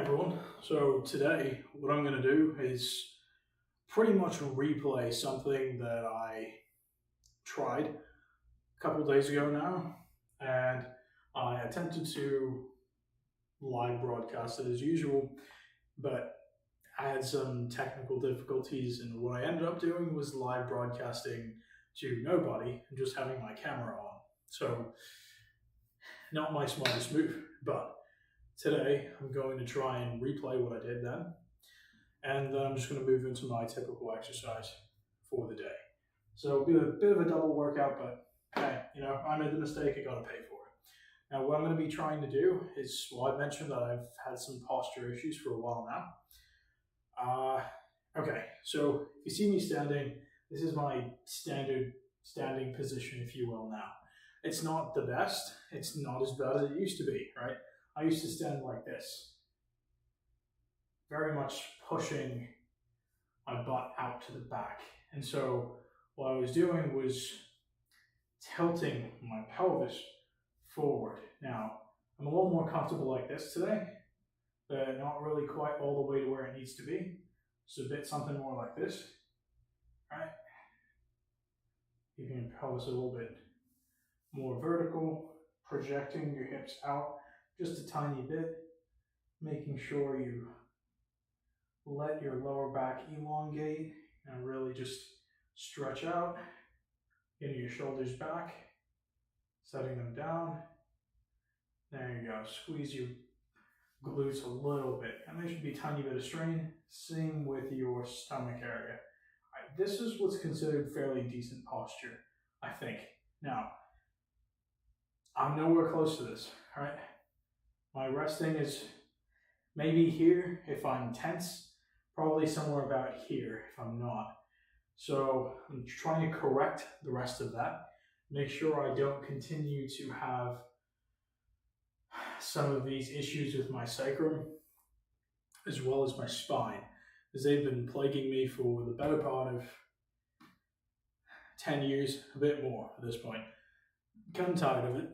everyone, so today what I'm going to do is pretty much replay something that I tried a couple of days ago now, and I attempted to live broadcast it as usual, but I had some technical difficulties, and what I ended up doing was live broadcasting to nobody and just having my camera on. So not my smartest move, but today I'm going to try and replay what I did then, and then I'm just going to move into my typical exercise for the day. So it'll be a bit of a double workout, but hey, I made the mistake, I got to pay for it. Now what I'm going to be trying to do is, well, I mentioned that I've had some posture issues for a while now. Okay, so if you see me standing, this is my standard standing position, if you will, now. It's not the best, it's not as bad as it used to be, right? I used to stand like this, very much pushing my butt out to the back. And so what I was doing was tilting my pelvis forward. Now, I'm a little more comfortable like this today, but not really quite all the way to where it needs to be. So a bit something more like this, right? Keeping your pelvis a little bit more vertical, projecting your hips out just a tiny bit, making sure you let your lower back elongate and really just stretch out, getting your shoulders back, setting them down. There you go, squeeze your glutes a little bit, and there should be a tiny bit of strain. Same with your stomach area. This is what's considered fairly decent posture, I think. Now, I'm nowhere close to this, all right? My resting is maybe here if I'm tense, probably somewhere about here if I'm not. So I'm trying to correct the rest of that, make sure I don't continue to have some of these issues with my sacrum as well as my spine, as they've been plaguing me for the better part of 10 years, a bit more at this point. I'm kind of tired of it.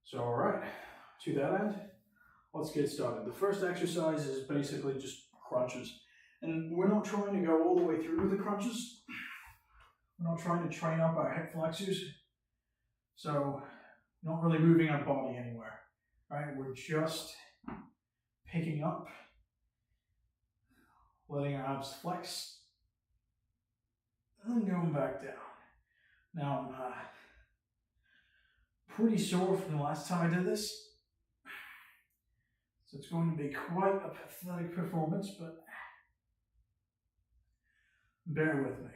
So all right, to that end, let's get started. The first exercise is basically just crunches. And we're not trying to go all the way through the crunches. We're not trying to train up our hip flexors. So not really moving our body anywhere, right? We're just picking up, letting our abs flex, and going back down. Now I'm pretty sore from the last time I did this. So it's going to be quite a pathetic performance, but bear with me.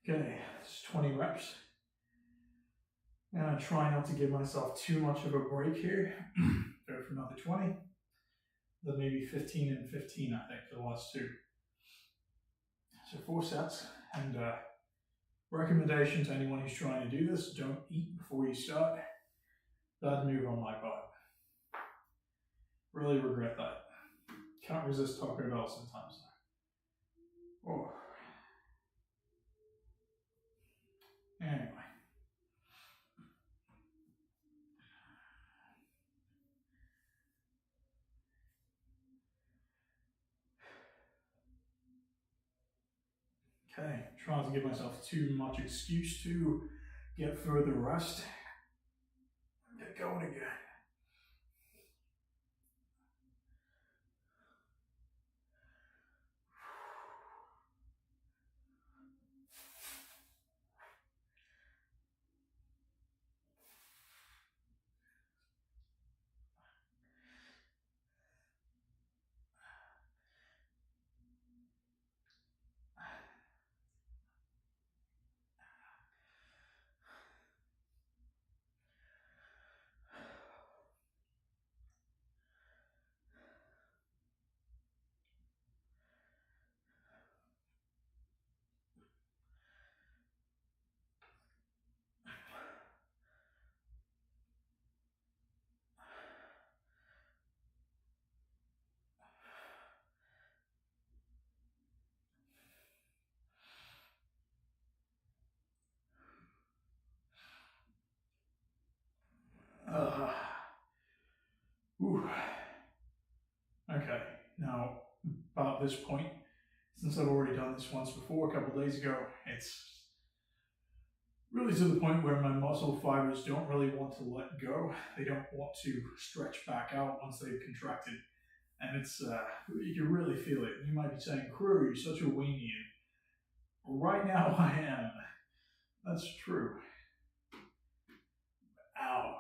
Okay, it's 20 reps. I'm gonna try not to give myself too much of a break here. Go for another 20. Then maybe 15 and 15, I think, for the last two. So 4 sets, and recommendation to anyone who's trying to do this, don't eat before you start. Bad move on my part. Really regret that. Can't resist Taco Bell sometimes. Oh. Anyway. Okay, trying to give myself too much excuse to get further rest. Get going again. Whew. Okay, now about this point, since I've already done this once before, a couple days ago, it's really to the point where my muscle fibers don't really want to let go. They don't want to stretch back out once they've contracted. And it's, you can really feel it. You might be saying, Crew, you're such a weenie. And right now I am. That's true. Ow.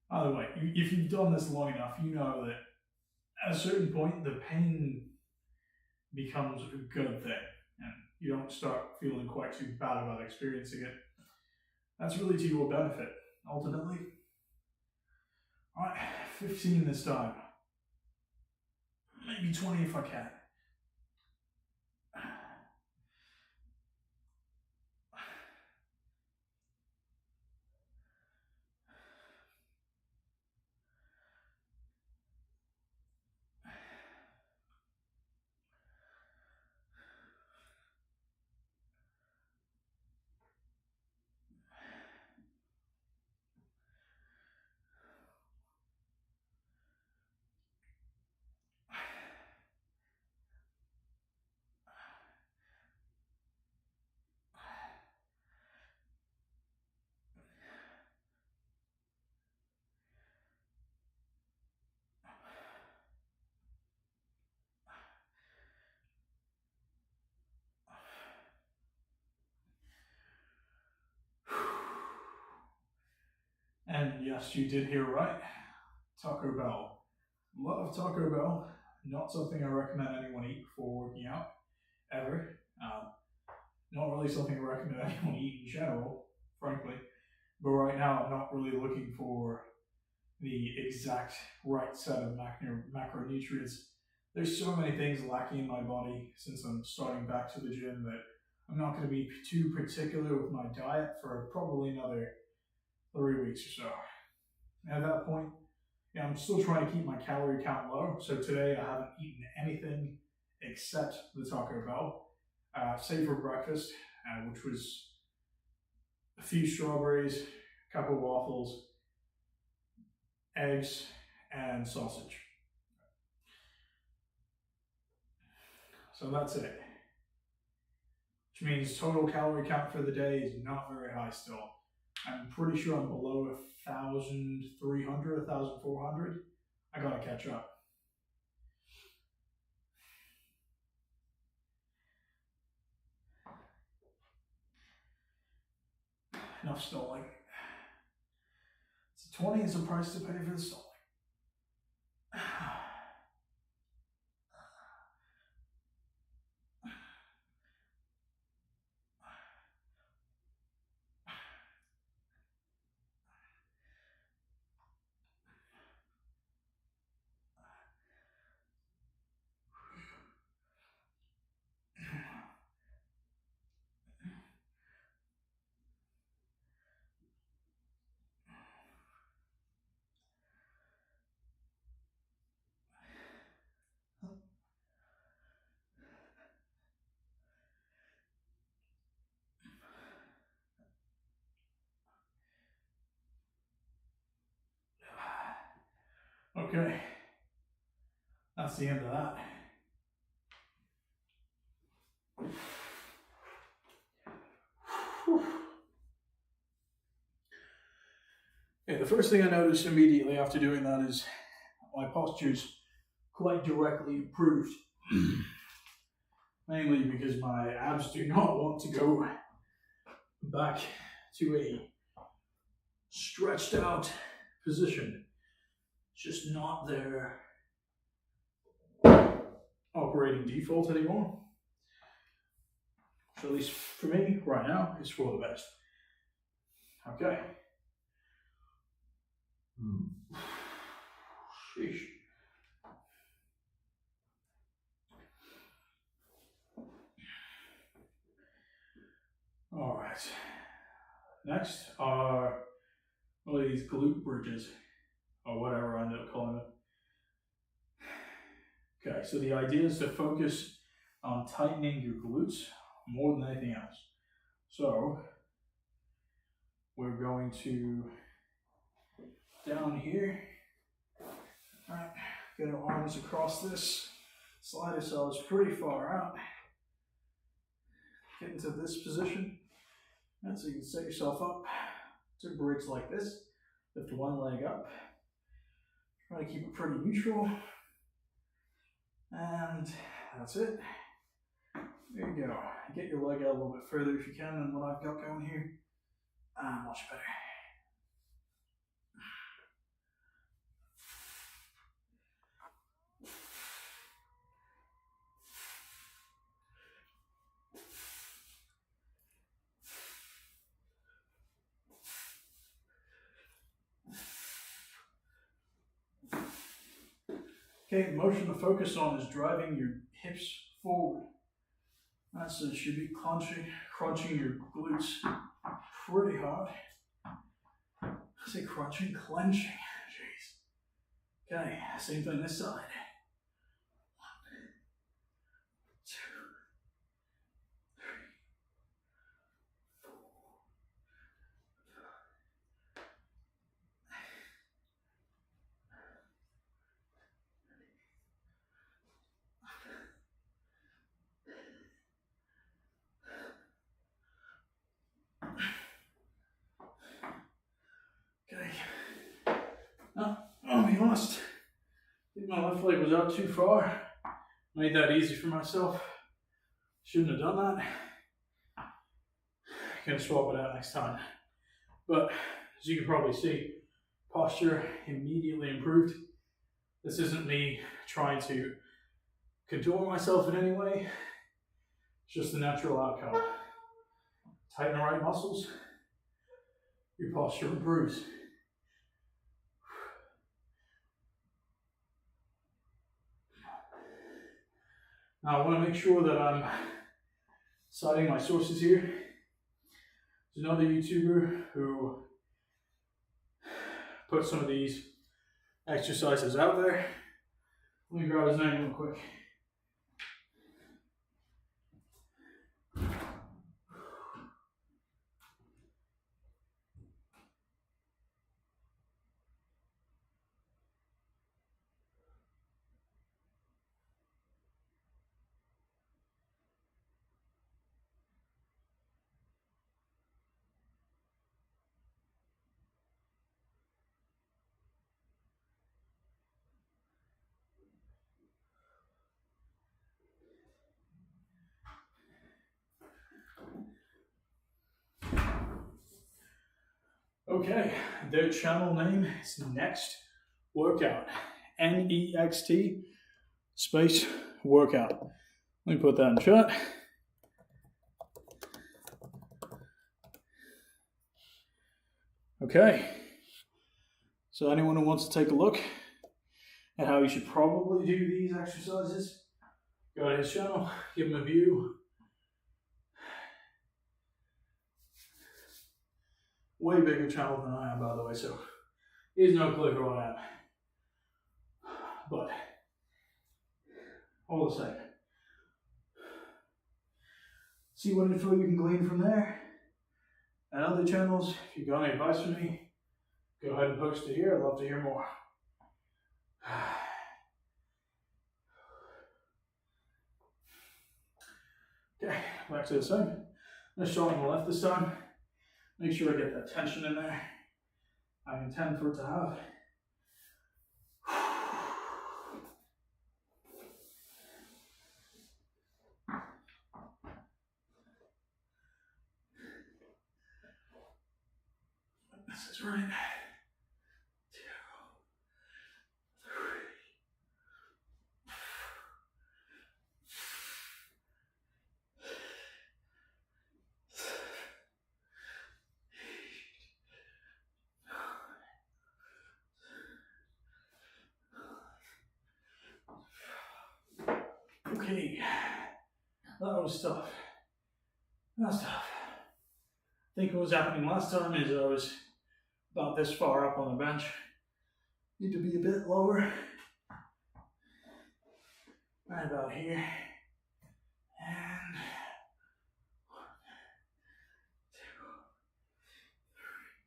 By the way, if you've done this long enough, you know that at a certain point, the pain becomes a good thing. And you don't start feeling quite too bad about experiencing it. That's really to your benefit, ultimately. Alright, 15 this time. Maybe 20 if I can. And yes, you did hear right. Taco Bell. Love Taco Bell. Not something I recommend anyone eat before working out, ever. Not really something I recommend anyone eat in general, frankly. But right now, I'm not really looking for the exact right set of macronutrients. There's so many things lacking in my body since I'm starting back to the gym that I'm not going to be too particular with my diet for probably another 3 weeks or so. At that point, yeah, I'm still trying to keep my calorie count low. So today I haven't eaten anything except the Taco Bell, save for breakfast, which was a few strawberries, a couple of waffles, eggs, and sausage. So that's it. Which means total calorie count for the day is not very high still. I'm pretty sure I'm below 1,300, 1,400. I gotta catch up. Enough stalling. So 20 is the price to pay for the stalling. Okay, that's the end of that. Okay, the first thing I noticed immediately after doing that is my posture's quite directly improved. Mainly because my abs do not want to go back to a stretched out position. It's just not their operating default anymore. So at least for me, right now, it's for the best. Okay. Sheesh. All right. Next are one of these glute bridges, or whatever I end up calling it. Okay, so the idea is to focus on tightening your glutes more than anything else. So, we're going to down here. All right, get our arms across this, slide ourselves pretty far out, get into this position, and so you can set yourself up to bridge like this. Lift one leg up, try to keep it pretty neutral, and that's it. There you go. Get your leg out a little bit further if you can than what I've got going here. Much better. Okay, the motion to focus on is driving your hips forward. So you should be crunching your glutes pretty hard. I say crunching, clenching. Jeez. Okay, same thing this side. 1, 2, 3, 4. Okay. Now, I'll be honest, I think my left leg was out too far. Made that easy for myself. Shouldn't have done that. Gonna swap it out next time. But as you can probably see, posture immediately improved. This isn't me trying to contour myself in any way. It's just the natural outcome. Tighten the right muscles, your posture improves. Now I want to make sure that I'm citing my sources here. There's another YouTuber who put some of these exercises out there. Let me grab his name real quick. Okay, their channel name is Next Workout. NEXT space workout. Let me put that in chat. Okay, so anyone who wants to take a look at how you should probably do these exercises, go to his channel, give him a view. Way bigger channel than I am, by the way, so he has no clue who I am. But all the same, see what info you can glean from there. And other channels, if you've got any advice for me, go ahead and post it here. I'd love to hear more. Okay, back to the same. Let's start on the left this time. Make sure I get that tension in there I intend for it to have. This is right. 2, 3. Okay, that was tough. That's tough. I think what was happening last time is I was about this far up on the bench. Need to be a bit lower. Right about here. And 1, 2, 3.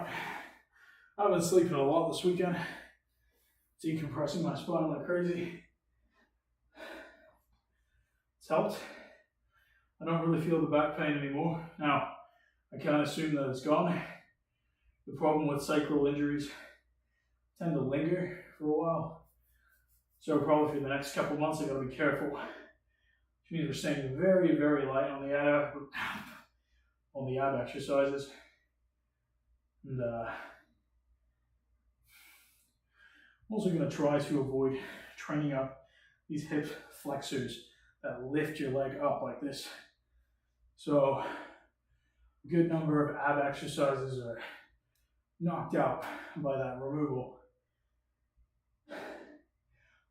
Alright, I've been sleeping a lot this weekend, decompressing my spine like crazy. It's helped. I don't really feel the back pain anymore. Now, I can't assume that it's gone. The problem with sacral injuries tend to linger for a while. So probably for the next couple of months I gotta be careful. Which means we're staying very, very light on the ab exercises. And I'm also going to try to avoid training up these hip flexors that lift your leg up like this. So a good number of ab exercises are knocked out by that removal. I'm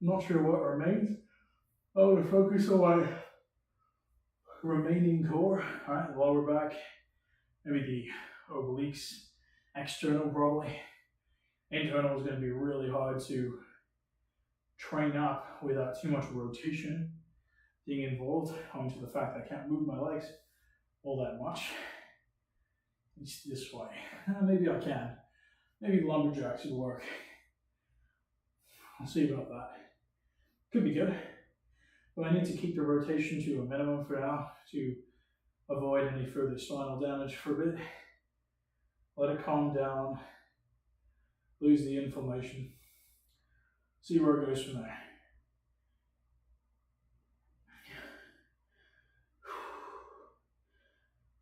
not sure what remains. I want to focus on my remaining core, alright, the lower back, maybe the obliques, external probably. Internal is going to be really hard to train up without too much rotation being involved, owing to the fact that I can't move my legs all that much. At least this way. Maybe I can. Maybe lumberjacks would work. I'll see about that. Could be good. But I need to keep the rotation to a minimum for now to avoid any further spinal damage for a bit. Let it calm down, lose the inflammation, see where it goes from there.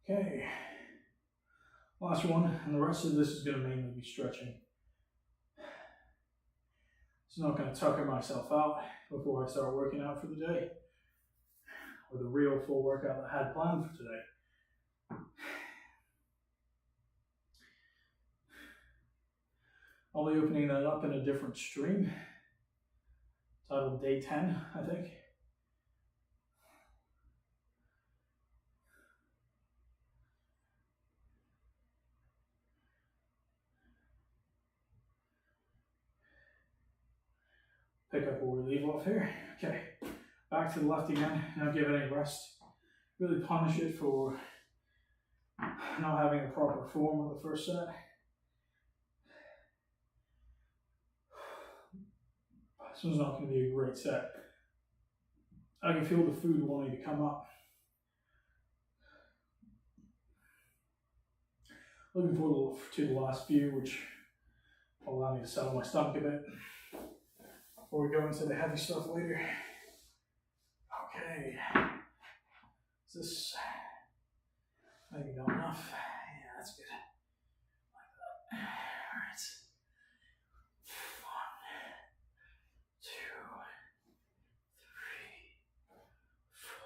Okay, last one, and the rest of this is going to mainly be stretching. So I'm not going to tucker myself out before I start working out for the day, or the real full workout that I had planned for today. I'll be opening that up in a different stream, titled Day 10, I think. Pick up where we leave off here. Okay, back to the left again, not give it any rest. Really punish it for not having a proper form on the first set. This one's not going to be a great set. I can feel the food wanting to come up. Looking forward to the last few, which will allow me to settle my stomach a bit before we go into the heavy stuff later. Okay. Is this maybe not enough? Yeah, that's good. Like that. Alright. 1, 2, 3, 4,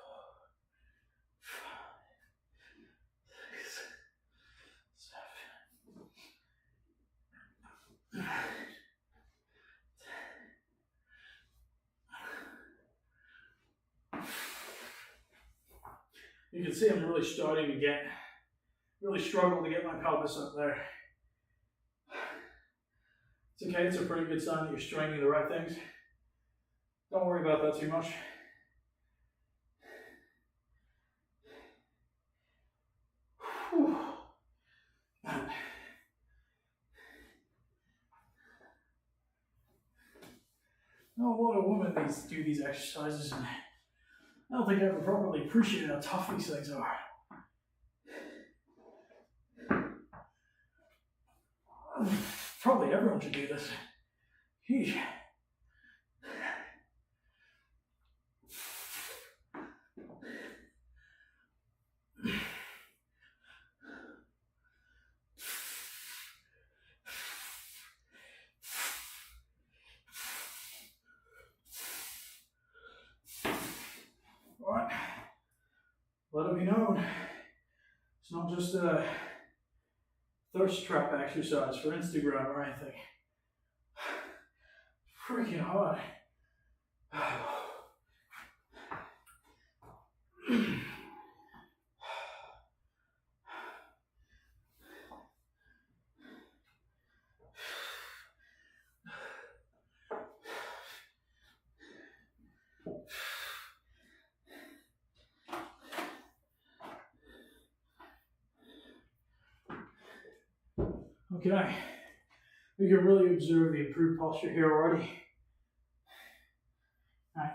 5, 6, 7. You can see I'm really starting to struggle to get my pelvis up there. It's okay, it's a pretty good sign that you're straining the right things. Don't worry about that too much. Whew. Man. A lot of women do these exercises, and I don't think I ever properly appreciated how tough these things are. Probably everyone should do this. Yeesh. Alright, let it be known, it's not just a thirst trap exercise for Instagram or anything. Freaking hard. Okay, we can really observe the improved posture here already. All right.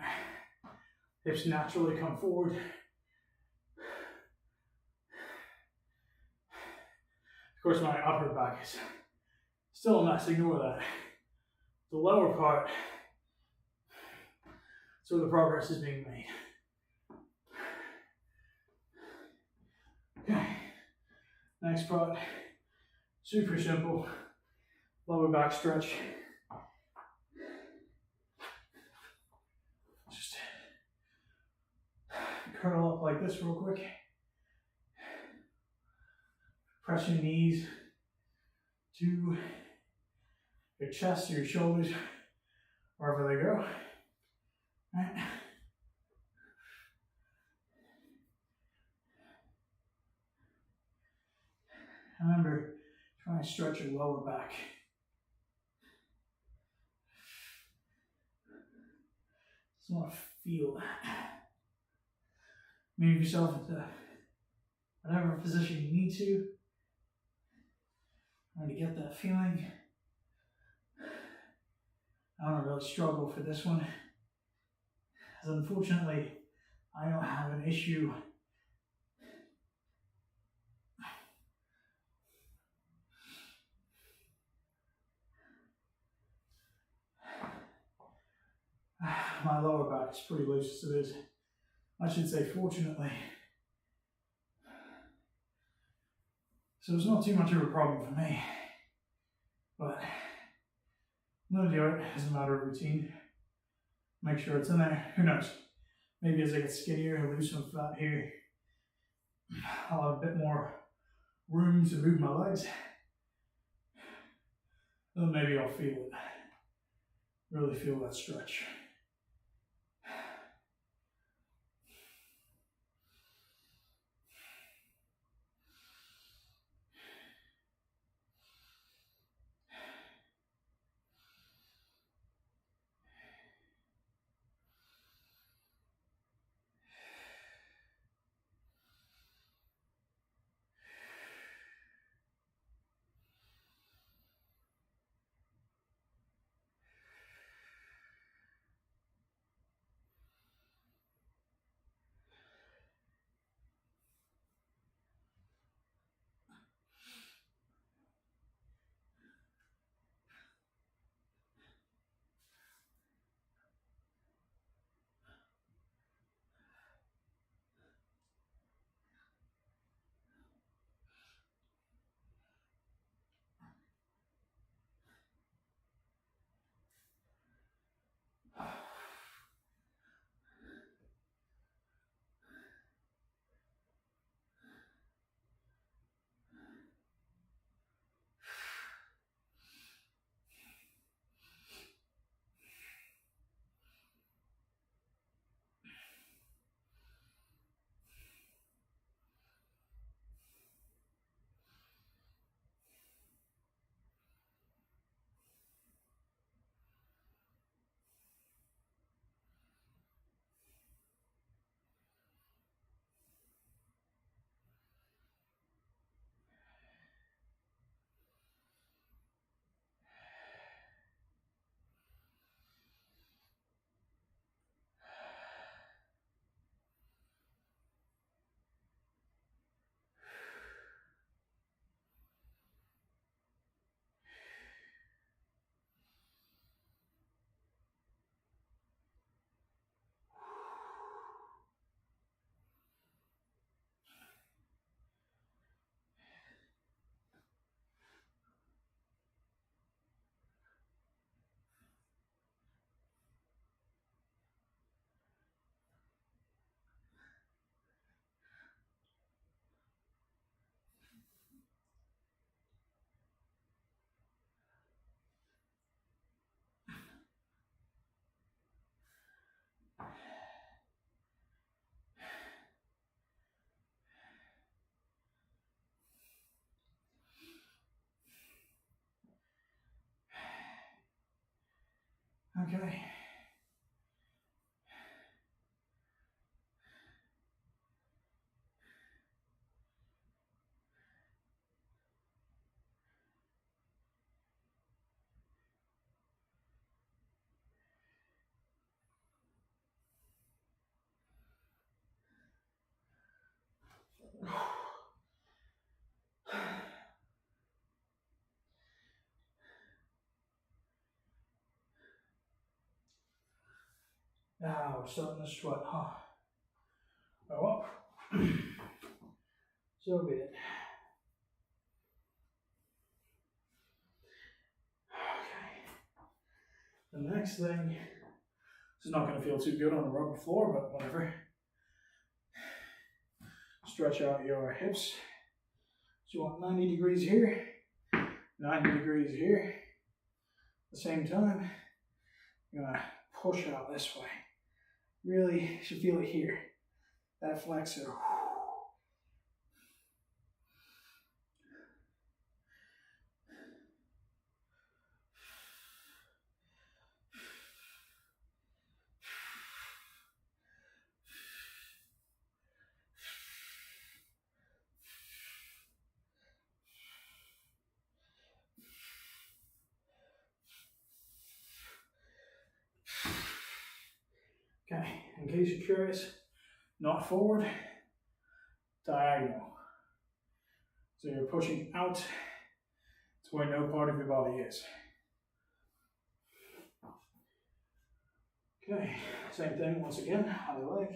Hips naturally come forward. Of course, my upper back is still a mess, ignore that. The lower part, so the progress is being made. Okay, next part, super simple, lower back stretch. Just curl up like this real quick. Press your knees to your chest or your shoulders, wherever they go. All right. Remember, try and stretch your lower back. Just want to feel that. Move yourself into whatever position you need to. Try to get that feeling. I don't really struggle for this one, as unfortunately, I don't have an issue my lower back is pretty loose as it is. I should say fortunately. So it's not too much of a problem for me. But I'm going to do it as a matter of routine. Make sure it's in there. Who knows? Maybe as I get skinnier and lose some fat here, I'll have a bit more room to move my legs. Then maybe I'll feel it. Really feel that stretch. Okay. Ah, we're starting to sweat, huh? Oh well. So be it. Okay. The next thing, this is not going to feel too good on the rubber floor, but whatever. Stretch out your hips. So you want 90 degrees here, 90 degrees here. At the same time, you're going to push out this way. Really, you should feel it here. That flexor. Okay, in case you're curious, not forward, diagonal. So you're pushing out to where no part of your body is. Okay, same thing once again, other leg.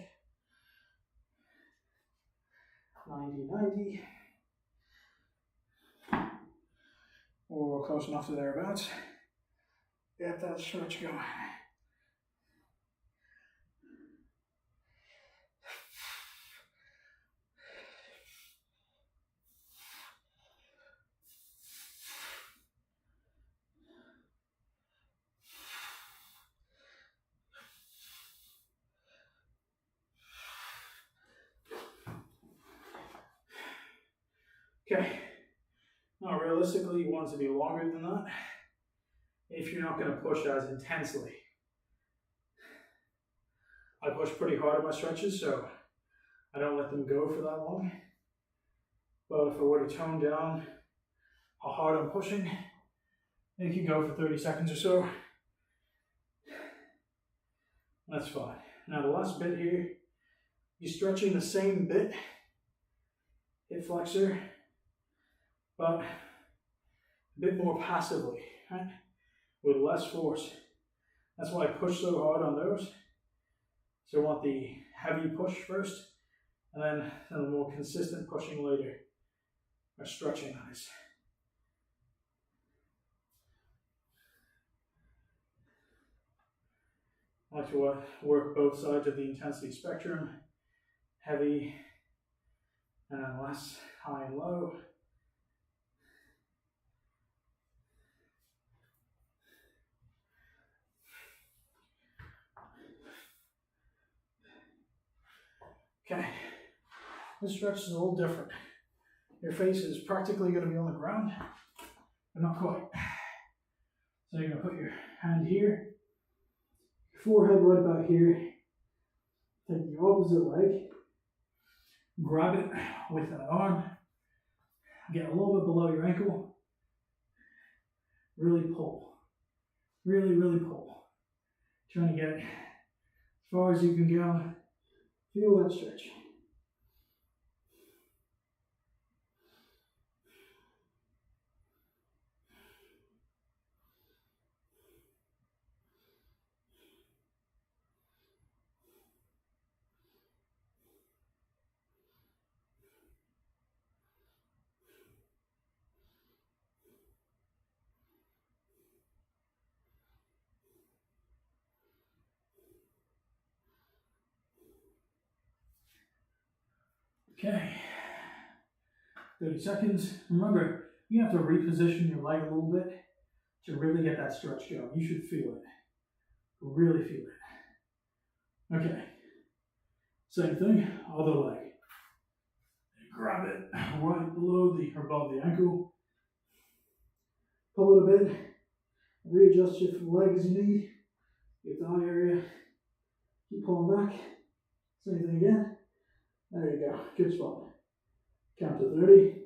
90, 90. Or close enough to thereabouts. Get that stretch going. Okay, now realistically you want it to be longer than that if you're not going to push as intensely. I push pretty hard on my stretches, so I don't let them go for that long. But if I were to tone down how hard I'm pushing, it can go for 30 seconds or so. That's fine. Now the last bit here, you're stretching the same bit, hip flexor, but a bit more passively, right? With less force. That's why I push so hard on those. So I want the heavy push first, and then the more consistent pushing later, or stretching eyes. I like to work both sides of the intensity spectrum, heavy, and then less, high and low. Okay, this stretch is a little different. Your face is practically going to be on the ground, but not quite. So you're going to put your hand here, your forehead right about here, take the opposite leg, grab it with that arm, get a little bit below your ankle, really pull, really, really pull. Trying to get as far as you can go, feel that stretch. Okay, 30 seconds. Remember, you have to reposition your leg a little bit to really get that stretch going. You should feel it, really feel it. Okay, same thing, other leg. Grab it right below or above the ankle. Pull it a bit, readjust your leg as you need. Get the eye area, keep pulling back. Same thing again. There you go, good spot. Count to 30.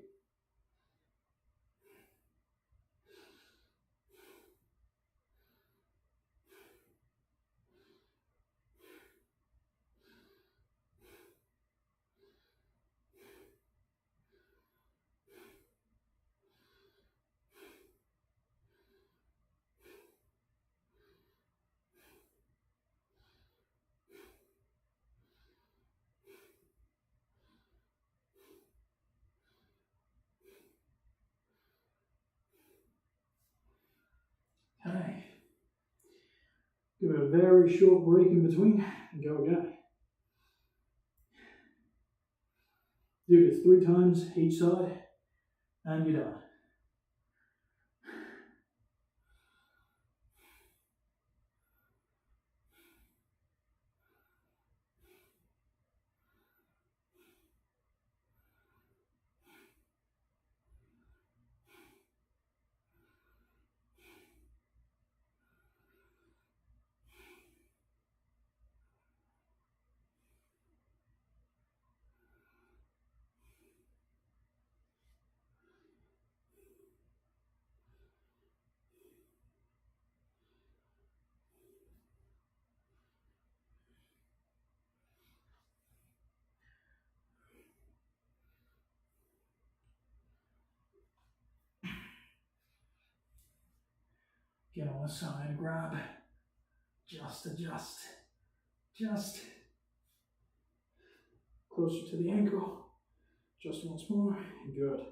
Give it a very short break in between and go again. Do this 3 times each side and you're done. Get on the side, grab, just adjust, just closer to the ankle, just once more, good.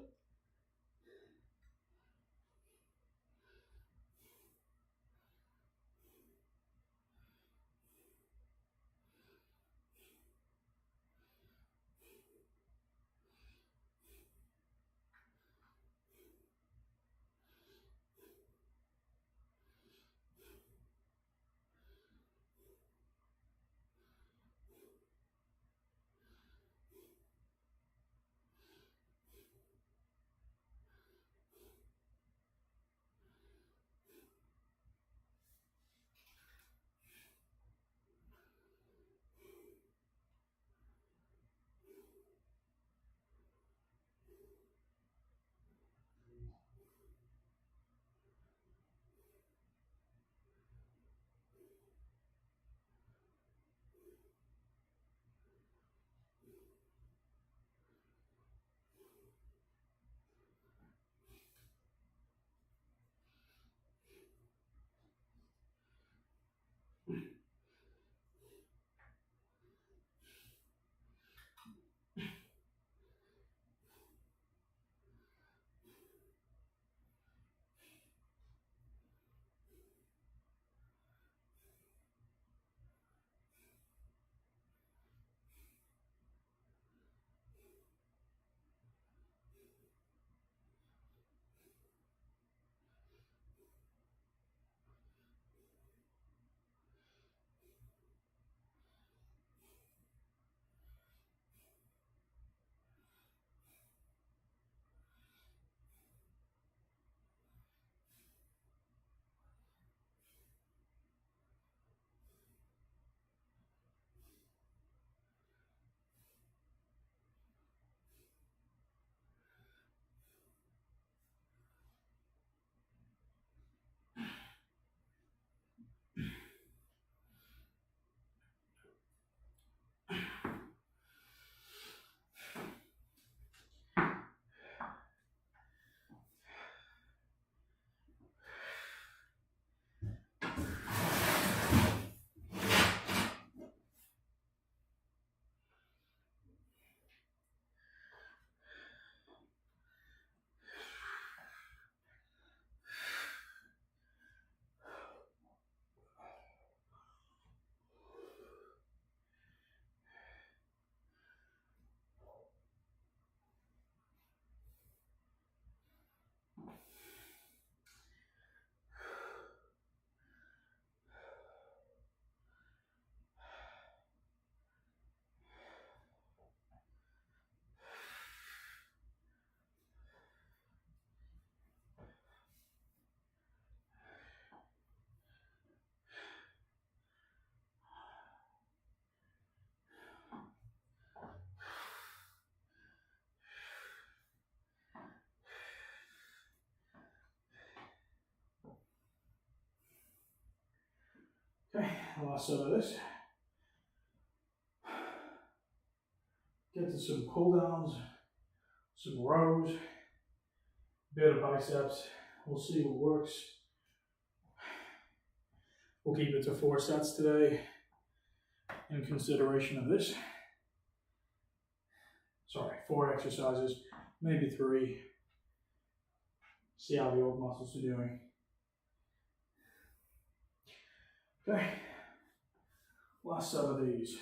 Okay, last set of this. Get to some pull downs, some rows, bit of biceps. We'll see what works. We'll keep it to 4 sets today in consideration of this. Sorry, 4 exercises, maybe 3. See how the old muscles are doing. Okay. Last set of these.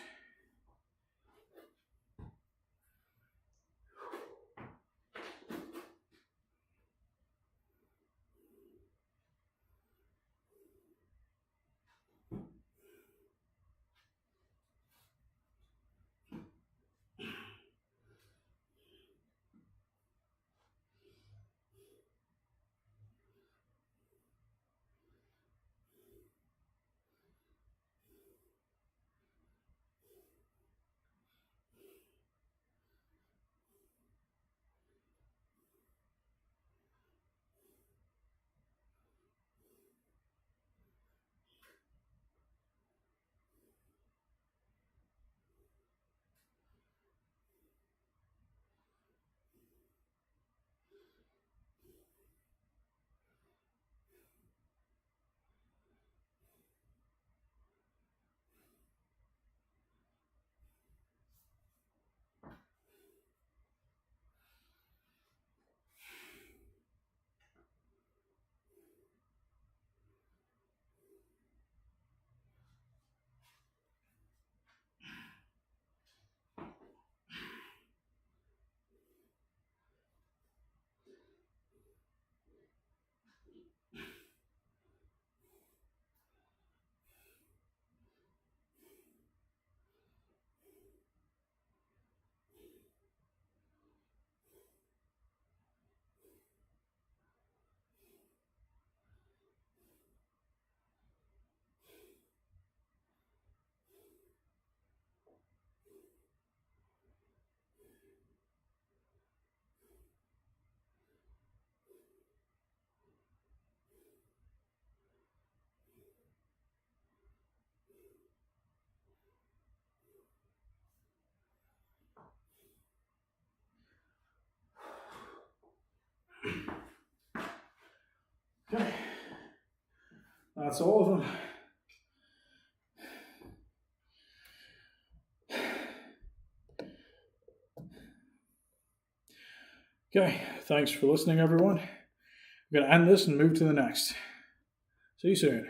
Okay, that's all of them. Okay, thanks for listening, everyone. I'm going to end this and move to the next. See you soon.